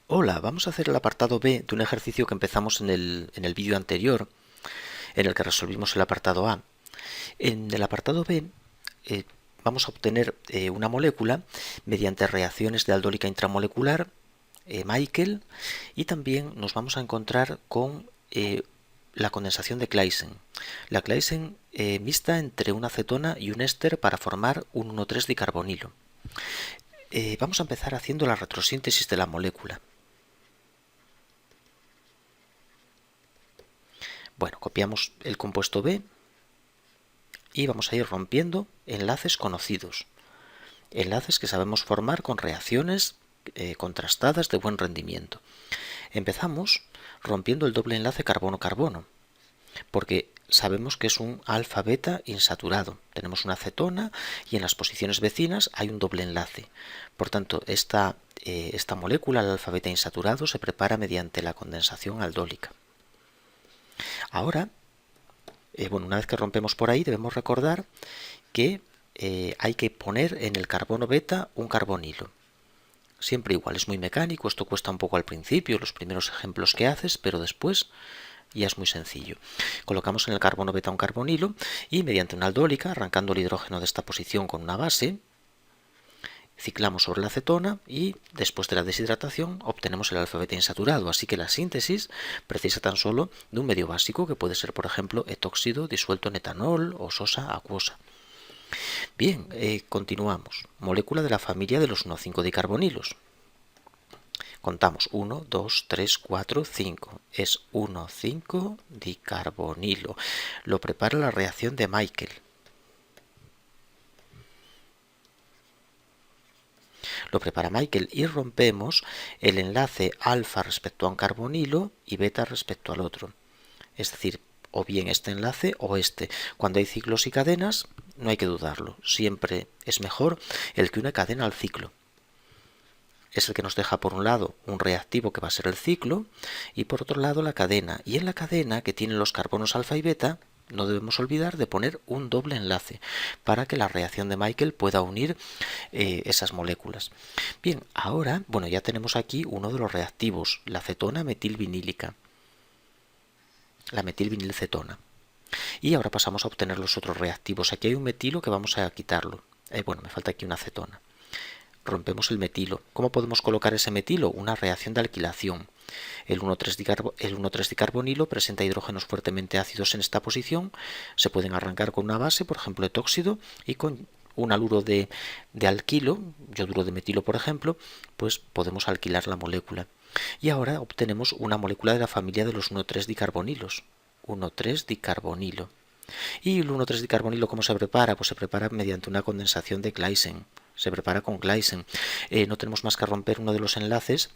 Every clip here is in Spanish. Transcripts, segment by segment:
Hola, vamos a hacer el apartado B de un ejercicio que empezamos en el vídeo anterior, en el que resolvimos el apartado A. En el apartado B eh, vamos a obtener una molécula mediante reacciones de aldólica intramolecular, Michael, y también nos vamos a encontrar con la condensación de Claisen. La Claisen mixta entre una acetona y un éster para formar un 1,3-dicarbonilo. Vamos a empezar haciendo la retrosíntesis de la molécula. Bueno, copiamos el compuesto B y vamos a ir rompiendo enlaces conocidos, enlaces que sabemos formar con reacciones contrastadas de buen rendimiento. Empezamos rompiendo el doble enlace carbono-carbono, porque sabemos que es un alfa-beta insaturado. Tenemos una acetona y en las posiciones vecinas hay un doble enlace. Por tanto, esta molécula, el alfa-beta insaturado, se prepara mediante la condensación aldólica. Ahora, una vez que rompemos por ahí, debemos recordar que hay que poner en el carbono beta un carbonilo. Siempre igual, es muy mecánico, esto cuesta un poco al principio, los primeros ejemplos que haces, pero después ya es muy sencillo. Colocamos en el carbono beta un carbonilo y mediante una aldólica, arrancando el hidrógeno de esta posición con una base, ciclamos sobre la acetona y después de la deshidratación obtenemos el alfa-beta insaturado, así que la síntesis precisa tan solo de un medio básico que puede ser, por ejemplo, etóxido disuelto en etanol o sosa acuosa. Bien, continuamos. Molécula de la familia de los 1,5-dicarbonilos. Contamos 1, 2, 3, 4, 5. Es 1,5-dicarbonilo. Lo prepara la reacción de Michael. Lo prepara Michael y rompemos el enlace alfa respecto a un carbonilo y beta respecto al otro. Es decir, o bien este enlace o este. Cuando hay ciclos y cadenas, no hay que dudarlo. Siempre es mejor el que une cadena al ciclo. Es el que nos deja por un lado un reactivo que va a ser el ciclo y por otro lado la cadena. Y en la cadena que tienen los carbonos alfa y beta, no debemos olvidar de poner un doble enlace para que la reacción de Michael pueda unir esas moléculas. Bien, ahora, ya tenemos aquí uno de los reactivos, la cetona metilvinílica, la metilvinilcetona. Y ahora pasamos a obtener los otros reactivos. Aquí hay un metilo que vamos a quitarlo. Me falta aquí una acetona. Rompemos el metilo. ¿Cómo podemos colocar ese metilo? Una reacción de alquilación. El 1,3-dicarbonilo presenta hidrógenos fuertemente ácidos en esta posición. Se pueden arrancar con una base, por ejemplo, etóxido, y con un haluro de alquilo, yoduro de metilo, por ejemplo, pues podemos alquilar la molécula. Y ahora obtenemos una molécula de la familia de los 1,3-dicarbonilos. 1,3-dicarbonilo. ¿Y el 1,3-dicarbonilo cómo se prepara? Pues se prepara mediante una condensación de Claisen. Se prepara con Claisen. No tenemos más que romper uno de los enlaces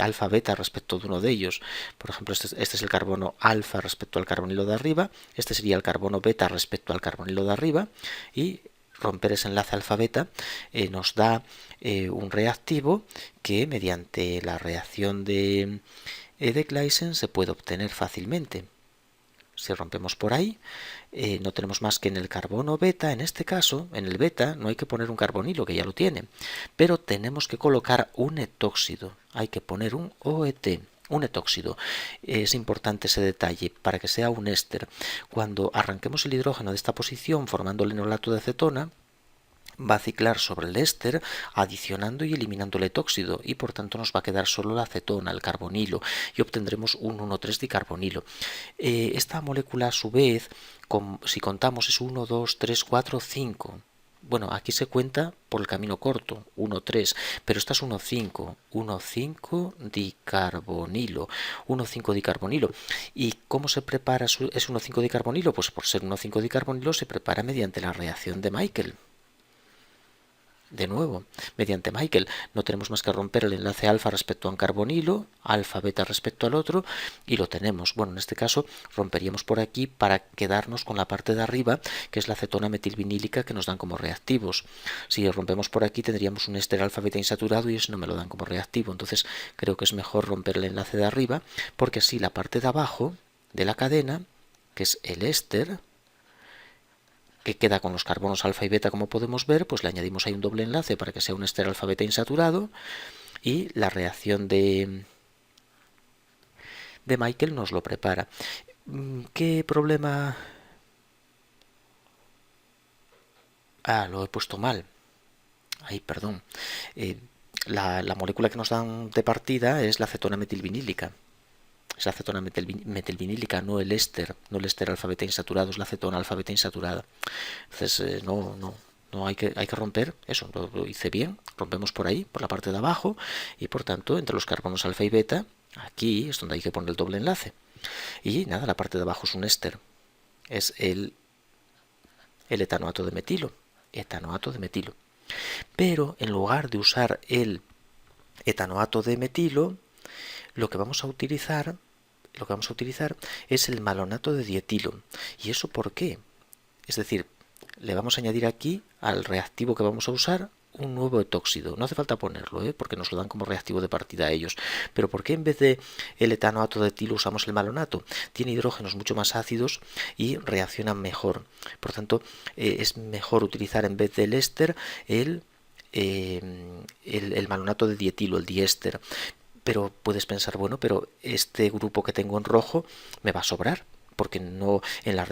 alfa-beta respecto de uno de ellos. Por ejemplo, este es el carbono alfa respecto al carbonilo de arriba. Este sería el carbono beta respecto al carbonilo de arriba. Y romper ese enlace alfa-beta nos da un reactivo que mediante la reacción de Claisen se puede obtener fácilmente. Si rompemos por ahí, no tenemos más que en el carbono beta, en este caso, en el beta, no hay que poner un carbonilo, que ya lo tiene, pero tenemos que colocar un etóxido, hay que poner un OET, un etóxido. Es importante ese detalle para que sea un éster. Cuando arranquemos el hidrógeno de esta posición formando el enolato de acetona, va a ciclar sobre el éster adicionando y eliminando el etóxido y por tanto nos va a quedar solo la acetona, el carbonilo y obtendremos un 1,3-dicarbonilo. Esta molécula a su vez, si contamos, es 1, 2, 3, 4, 5. Bueno, aquí se cuenta por el camino corto, 1, 3, pero esta es 1,5, 1,5-dicarbonilo, 1,5-dicarbonilo. ¿Y cómo se prepara ese 1,5-dicarbonilo? Pues por ser 1,5-dicarbonilo se prepara mediante la reacción de Michael. De nuevo, mediante Michael, no tenemos más que romper el enlace alfa respecto a un carbonilo, alfa beta respecto al otro, y lo tenemos. Bueno, en este caso romperíamos por aquí para quedarnos con la parte de arriba, que es la acetona metilvinílica que nos dan como reactivos. Si rompemos por aquí tendríamos un éster alfa beta insaturado y eso no me lo dan como reactivo. Entonces creo que es mejor romper el enlace de arriba, porque así la parte de abajo de la cadena, que es el éster, que queda con los carbonos alfa y beta, como podemos ver, pues le añadimos ahí un doble enlace para que sea un éster alfa beta insaturado y la reacción de Michael nos lo prepara. ¿Qué problema? Lo he puesto mal. Ay, perdón. La molécula que nos dan de partida es la acetona metilvinílica. Es la acetona metilvinílica, no el éster, no el éster alfa-beta insaturado, es la acetona alfa-beta insaturada. Entonces, no hay que romper eso, lo hice bien, rompemos por ahí, por la parte de abajo, y por tanto, entre los carbonos alfa y beta, aquí es donde hay que poner el doble enlace. Y nada, la parte de abajo es un éster, es el etanoato de metilo, Pero en lugar de usar el etanoato de metilo, lo que vamos a utilizar es el malonato de dietilo. ¿Y eso por qué? Es decir, le vamos a añadir aquí al reactivo que vamos a usar un nuevo etóxido. No hace falta ponerlo, porque nos lo dan como reactivo de partida a ellos. Pero ¿por qué en vez de el etanoato de etilo usamos el malonato? Tiene hidrógenos mucho más ácidos y reaccionan mejor. Por tanto, es mejor utilizar en vez del éster el malonato de dietilo, el diéster. Pero puedes pensar, bueno, pero este grupo que tengo en rojo me va a sobrar, porque no en la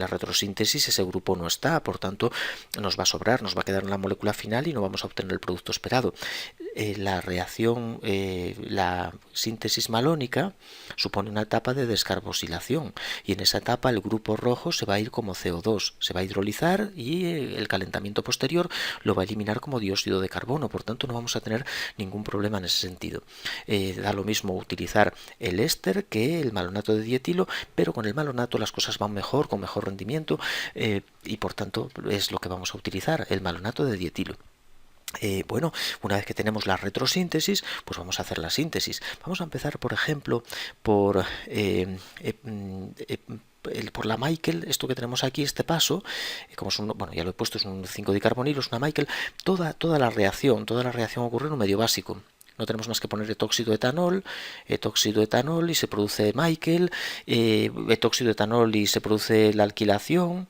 retrosíntesis ese grupo no está, por tanto nos va a sobrar, nos va a quedar en la molécula final y no vamos a obtener el producto esperado. La reacción, la síntesis malónica supone una etapa de descarboxilación y en esa etapa el grupo rojo se va a ir como CO2, se va a hidrolizar y el calentamiento posterior lo va a eliminar como dióxido de carbono, por tanto no vamos a tener ningún problema en ese sentido. Da lo mismo utilizar el éster que el malonato de dietilo, pero con el malonato las cosas van mejor, con mejor rendimiento, y por tanto es lo que vamos a utilizar, el malonato de dietilo. Bueno, una vez que tenemos la retrosíntesis, pues vamos a hacer la síntesis. Vamos a empezar, por ejemplo, por la Michael, esto que tenemos aquí, este paso, como es bueno, ya lo he puesto, es un 5-dicarbonilo, es una Michael, toda la reacción ocurre en un medio básico. No tenemos más que poner etóxido de etanol y se produce Michael, etóxido de etanol y se produce la alquilación.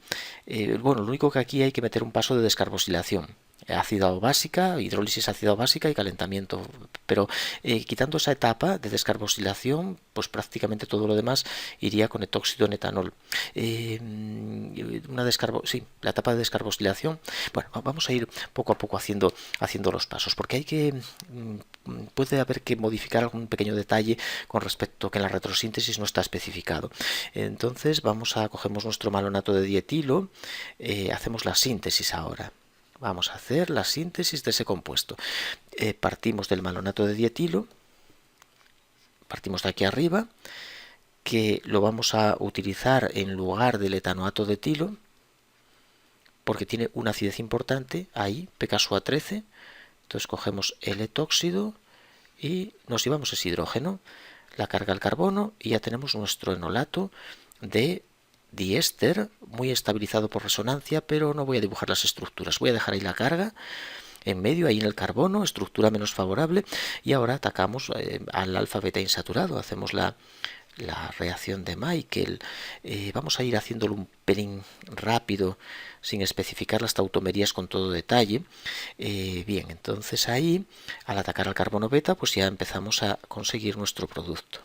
Bueno, lo único que aquí hay que meter un paso de descarboxilación. Ácido básica, hidrólisis ácido básica y calentamiento, pero quitando esa etapa de descarboxilación, pues prácticamente todo lo demás iría con etóxido en etanol. La etapa de descarboxilación, bueno, vamos a ir poco a poco haciendo los pasos, porque puede haber que modificar algún pequeño detalle con respecto que en la retrosíntesis no está especificado. Entonces cogemos nuestro malonato de dietilo, hacemos la síntesis ahora. Vamos a hacer la síntesis de ese compuesto. Partimos del malonato de dietilo, partimos de aquí arriba, que lo vamos a utilizar en lugar del etanoato de etilo, porque tiene una acidez importante, ahí, pKa13. Entonces cogemos el etóxido y nos llevamos ese hidrógeno, la carga al carbono y ya tenemos nuestro enolato de diéster, muy estabilizado por resonancia, pero no voy a dibujar las estructuras, voy a dejar ahí la carga en medio, ahí en el carbono, estructura menos favorable, y ahora atacamos al alfa-beta insaturado, hacemos la reacción de Michael. Vamos a ir haciéndolo un pelín rápido, sin especificar las tautomerías con todo detalle. Bien, entonces ahí, al atacar al carbono beta, pues ya empezamos a conseguir nuestro producto.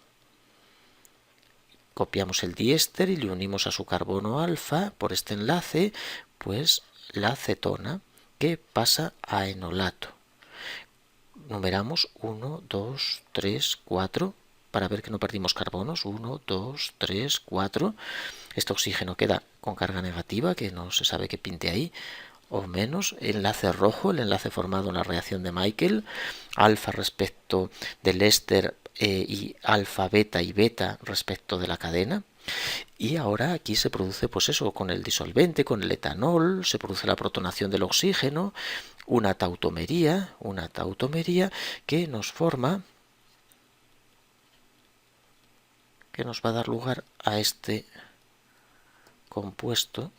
Copiamos el diéster y le unimos a su carbono alfa por este enlace, pues la acetona, que pasa a enolato. Numeramos 1, 2, 3, 4, para ver que no perdimos carbonos. 1, 2, 3, 4. Este oxígeno queda con carga negativa, que no se sabe qué pinte ahí, o menos. Enlace rojo, el enlace formado en la reacción de Michael. Alfa respecto del éster y alfa, beta y beta respecto de la cadena. Y ahora aquí se produce, pues eso, con el disolvente, con el etanol, se produce la protonación del oxígeno, una tautomería que nos forma, que nos va a dar lugar a este compuesto,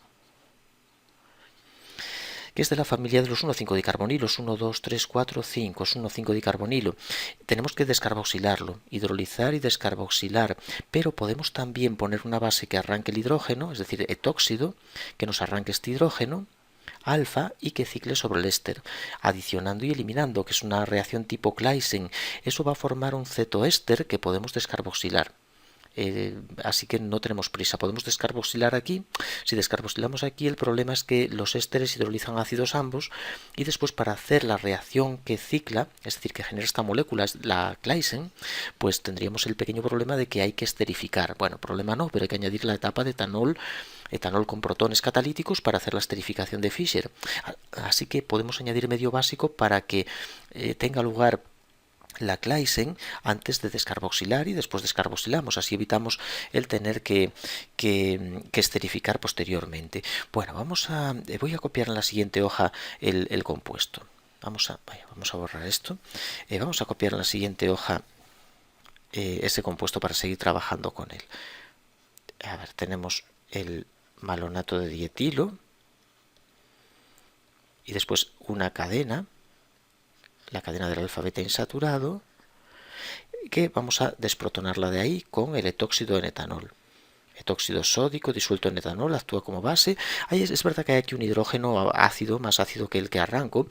que es de la familia de los 1,5-dicarbonilos, 1, 2, 3, 4, 5, es 1,5-dicarbonilo. Tenemos que descarboxilarlo, hidrolizar y descarboxilar, pero podemos también poner una base que arranque el hidrógeno, es decir, etóxido, que nos arranque este hidrógeno, alfa y que cicle sobre el éster, adicionando y eliminando, que es una reacción tipo Claisen. Eso va a formar un cetoéster que podemos descarboxilar. Así que no tenemos prisa, podemos descarboxilar aquí. Si descarboxilamos aquí, el problema es que los ésteres hidrolizan ácidos ambos, y después para hacer la reacción que cicla, es decir, que genera esta molécula, la Claisen, pues tendríamos el pequeño problema de que hay que esterificar. Bueno, problema no, pero hay que añadir la etapa de etanol con protones catalíticos para hacer la esterificación de Fischer. Así que podemos añadir medio básico para que tenga lugar la Claisen antes de descarboxilar, y después descarboxilamos, así evitamos el tener que esterificar posteriormente. Bueno, voy a copiar en la siguiente hoja el compuesto. Vamos a borrar esto. Vamos a copiar en la siguiente hoja ese compuesto para seguir trabajando con él. A ver, tenemos el malonato de dietilo y después una cadena, la cadena del alfa-beta insaturado, que vamos a desprotonarla de ahí con el etóxido en etanol. Etóxido sódico disuelto en etanol actúa como base. Ahí es verdad que hay aquí un hidrógeno ácido, más ácido que el que arranco,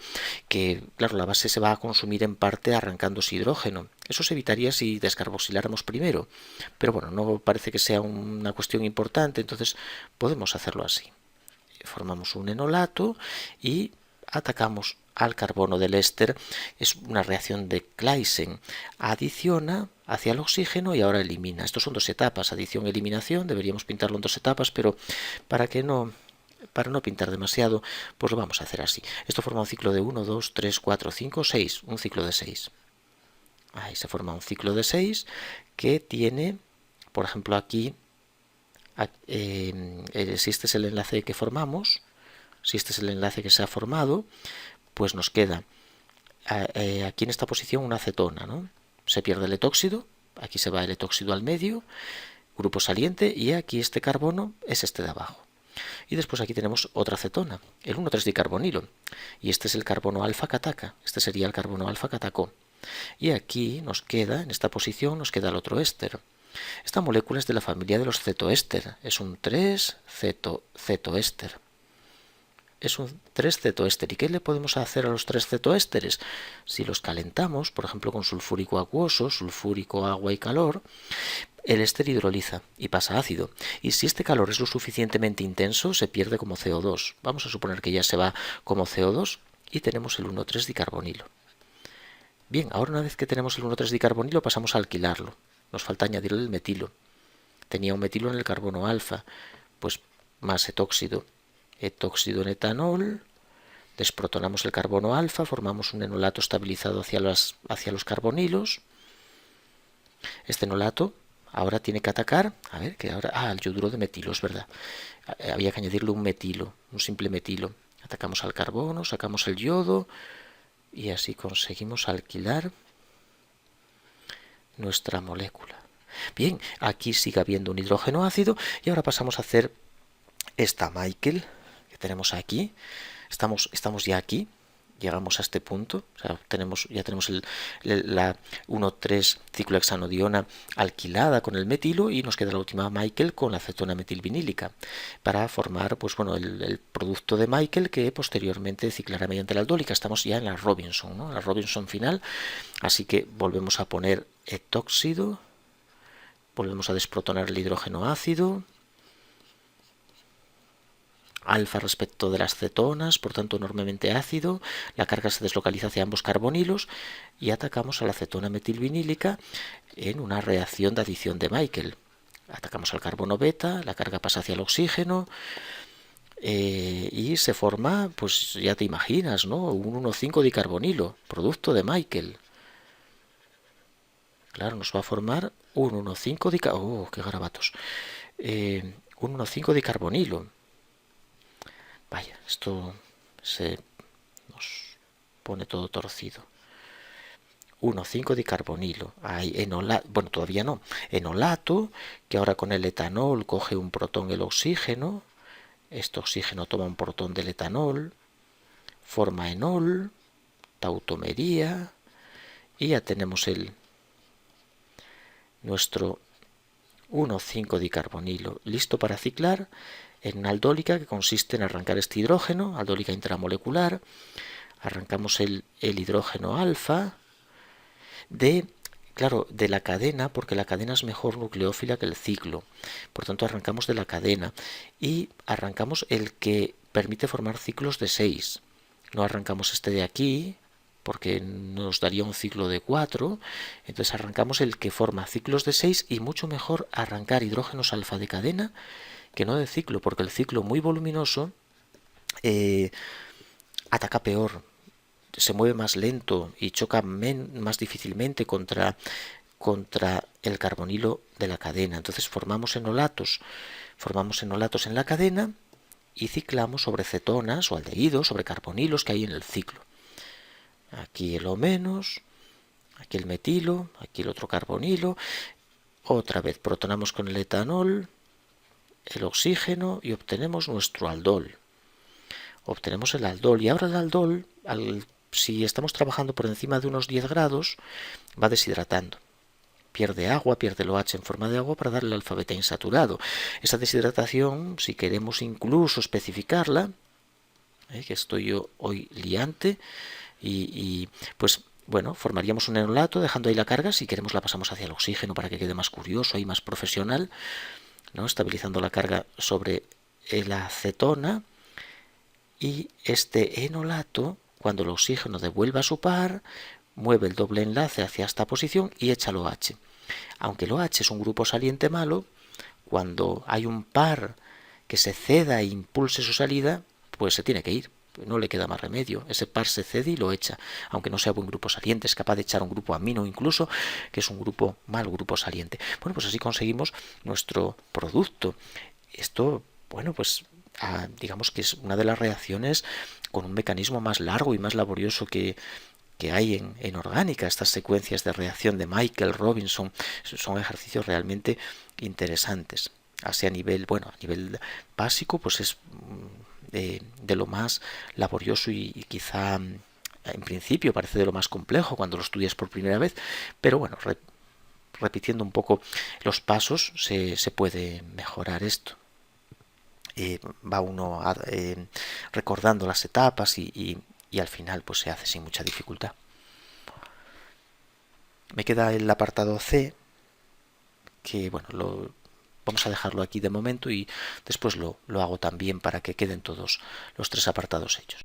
que claro, la base se va a consumir en parte arrancándose hidrógeno. Eso se evitaría si descarboxiláramos primero, pero bueno, no parece que sea una cuestión importante, entonces podemos hacerlo así. Formamos un enolato y atacamos al carbono del éster. Es una reacción de Claisen, adiciona hacia el oxígeno y ahora elimina. Estos son dos etapas, adición-eliminación, deberíamos pintarlo en dos etapas, pero para no pintar demasiado, pues lo vamos a hacer así. Esto forma un ciclo de 1, 2, 3, 4, 5, 6, un ciclo de 6. Ahí se forma un ciclo de 6 que tiene, por ejemplo, aquí, si este es el enlace que formamos, si este es el enlace que se ha formado, pues nos queda aquí en esta posición una acetona, ¿no? Se pierde el etóxido, aquí se va el etóxido al medio, grupo saliente, y aquí este carbono es este de abajo. Y después aquí tenemos otra acetona, el 1,3-dicarbonilo, y este es el carbono alfa-cataca, este sería el carbono alfa-catacó. Y aquí nos queda, en esta posición, nos queda el otro éster. Esta molécula es de la familia de los cetoéster, es un 3-cetoéster. Es un 3-cetoéster. ¿Y qué le podemos hacer a los 3-cetoésteres? Si los calentamos, por ejemplo con sulfúrico acuoso, sulfúrico, agua y calor, el éster hidroliza y pasa a ácido. Y si este calor es lo suficientemente intenso, se pierde como CO2. Vamos a suponer que ya se va como CO2 y tenemos el 1,3-dicarbonilo. Bien, ahora una vez que tenemos el 1,3-dicarbonilo pasamos a alquilarlo. Nos falta añadirle el metilo. Tenía un metilo en el carbono alfa, pues más etóxido en etanol, desprotonamos el carbono alfa, formamos un enolato estabilizado hacia los carbonilos. Este enolato ahora tiene que atacar, a ver, que ahora, el yoduro de metilo, es verdad. Había que añadirle un metilo, un simple metilo. Atacamos al carbono, sacamos el yodo y así conseguimos alquilar nuestra molécula. Bien, aquí sigue habiendo un hidrógeno ácido y ahora pasamos a hacer esta Michael que tenemos aquí. Estamos ya aquí, llegamos a este punto, o sea, ya tenemos la 1,3 ciclohexanodiona alquilada con el metilo y nos queda la última Michael con la acetona metilvinílica para formar, pues bueno, el producto de Michael que posteriormente ciclará mediante la aldólica. Estamos ya en la Robinson, ¿no? La Robinson final, así que volvemos a poner etóxido, volvemos a desprotonar el hidrógeno ácido, alfa respecto de las cetonas, por tanto enormemente ácido, la carga se deslocaliza hacia ambos carbonilos y atacamos a la acetona metilvinílica en una reacción de adición de Michael. Atacamos al carbono beta, la carga pasa hacia el oxígeno y se forma, pues ya te imaginas, ¿no? Un 1,5-dicarbonilo, producto de Michael. Claro, nos va a formar un 1,5-dicarbonilo. ¡Oh, qué garabatos! Un 1,5-dicarbonilo. Vaya, esto se nos pone todo torcido. 1,5-dicarbonilo. Hay enolato, bueno, todavía no. Enolato, que ahora con el etanol coge un protón el oxígeno. Este oxígeno toma un protón del etanol, forma enol, tautomería, y ya tenemos nuestro 1,5-dicarbonilo listo para ciclar en aldólica, que consiste en arrancar este hidrógeno, aldólica intramolecular, arrancamos el hidrógeno alfa claro, de la cadena, porque la cadena es mejor nucleófila que el ciclo. Por tanto, arrancamos de la cadena y arrancamos el que permite formar ciclos de 6. No arrancamos este de aquí, porque nos daría un ciclo de 4. Entonces arrancamos el que forma ciclos de 6 y mucho mejor arrancar hidrógenos alfa de cadena que no de ciclo, porque el ciclo muy voluminoso ataca peor, se mueve más lento y choca más difícilmente contra el carbonilo de la cadena. Entonces formamos enolatos en la cadena y ciclamos sobre cetonas o aldehídos, sobre carbonilos que hay en el ciclo. Aquí el O-, aquí el metilo, aquí el otro carbonilo. Otra vez protonamos con el etanol, el oxígeno y obtenemos nuestro aldol. Obtenemos el aldol y ahora el aldol, si estamos trabajando por encima de unos 10 grados, va deshidratando. Pierde agua, pierde el OH en forma de agua para darle el alfa beta insaturado. Esa deshidratación, si queremos incluso especificarla, que estoy yo hoy liante, y pues bueno, formaríamos un enolato dejando ahí la carga. Si queremos la pasamos hacia el oxígeno para que quede más curioso y más profesional, ¿no? Estabilizando la carga sobre la acetona. Y este enolato, cuando el oxígeno devuelva su par, mueve el doble enlace hacia esta posición y echa el OH. Aunque el OH es un grupo saliente malo, cuando hay un par que se ceda e impulse su salida, pues se tiene que ir. No le queda más remedio. Ese par se cede y lo echa. Aunque no sea buen grupo saliente, es capaz de echar un grupo amino incluso, que es un mal grupo saliente. Bueno, pues así conseguimos nuestro producto. Esto, bueno, pues digamos que es una de las reacciones con un mecanismo más largo y más laborioso que hay en orgánica. Estas secuencias de reacción de Michael Robinson son ejercicios realmente interesantes. Así a nivel básico, pues es de lo más laborioso y quizá en principio parece de lo más complejo cuando lo estudias por primera vez, pero bueno, repitiendo un poco los pasos se puede mejorar esto. Va uno recordando las etapas y al final pues se hace sin mucha dificultad. Me queda el apartado C, que bueno, vamos a dejarlo aquí de momento y después lo hago también para que queden todos los 3 apartados hechos.